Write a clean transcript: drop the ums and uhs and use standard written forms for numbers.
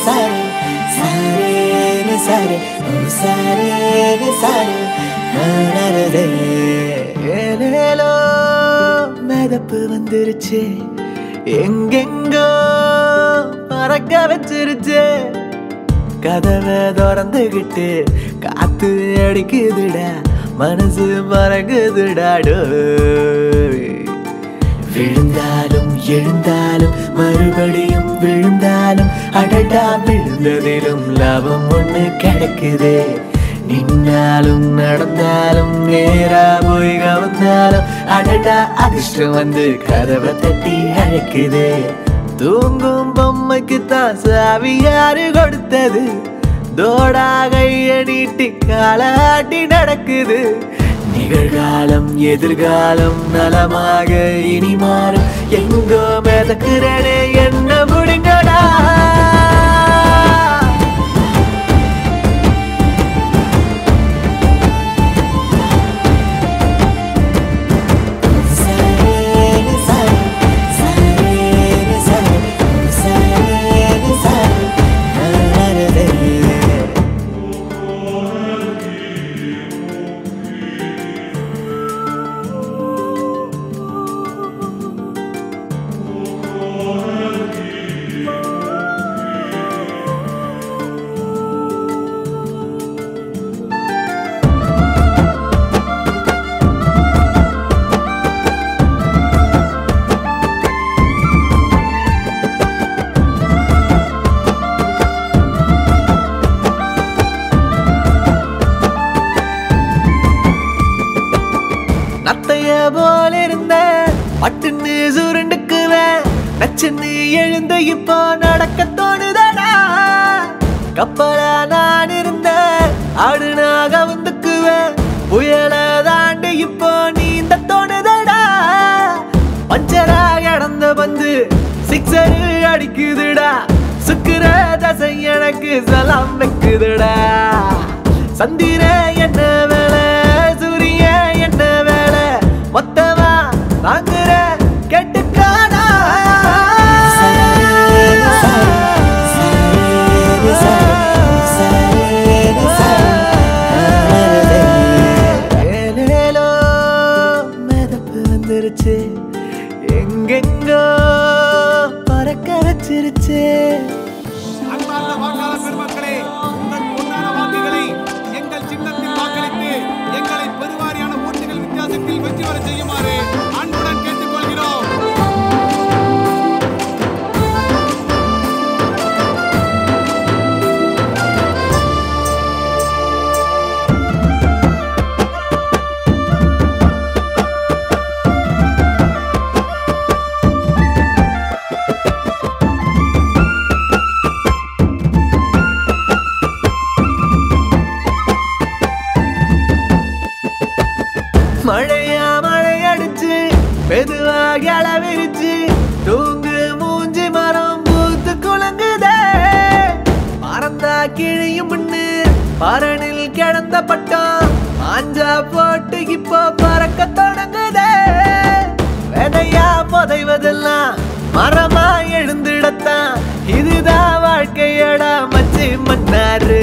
sare sare sare oh sare sare narade elelo medappu vandiruche engengo parakka vechiruche kadave thorandukittu kaathu adikududha manasu maragududha விழுந்தாலும் எழுந்தாலும் மறுபடியும் விழுந்தாலும் அடடா விழுந்ததிலும் லாபம் ஒண்ணு கிடைக்குதே நின்னாலும் நடந்தாலும் நேரா போய் கவர்ந்தாலும் அடடா அதிர்ஷ்டம் வந்து கதவை தட்டி அழைக்குதே தூங்கும் பொம்மைக்கு தான் சாவி யாரு கொடுத்தது தோடா கைய நீட்டி காலாட்டி நடக்குது நிகழ்காலம் எதிர்காலம் நலமாக இனி மாறும் எங்கோ மிதக்கிறனே என்ன முடிங்கடா நத்தைய போல இருந்த பட்டுன்னு சுருண்டுக்குவேன் நச்சுன்னு எழுந்த இப்போ நடக்க தோணுதடா கப்பலா நான் இருந்த ஆடுனாக வந்துக்குவேன் புயல தாண்டி இப்போ நீந்த தோணுதடா பஞ்சரா கடந்த பந்து சிக்ஸர் அடிக்குதுடா சுக்குற தசை எனக்கு சலாம் வைக்குதுடா சந்திர என்ன வேலை சூரிய என்ன வேலை மொத்தமா வாங்குற கெட்டுக்கானா ஏலேலோ மிதப்பு வந்துருச்சு எங்கெங்கோ பறக்க வச்சிருச்சு பெருமக்களே உங்கள் பொன்னான வாக்குகளை எங்கள் சின்னத்தில் வாக்களித்து எங்களை பெருவாரியான ஓட்டுகள் வித்தியாசத்தில் வெற்றி பெற செய்யுமாறு அன்புடன் கேட்டுக்கொள்கிறோம். மழையா மழை அடிச்சு மெதுவாக அளவிருச்சு தூங்கு மூஞ்சி மரம் பூத்து குலங்குதே மறந்தா கிழியும் முன்னு பரணில் கிடந்த பட்டம் மாஞ்சா போட்டு இப்போ பறக்க தொடங்குதே விதையா புதைவதெல்லாம் மரமா எழுந்திடத்தான் இதுதான் வாழ்க்கையடா மச்சி மன்னாரு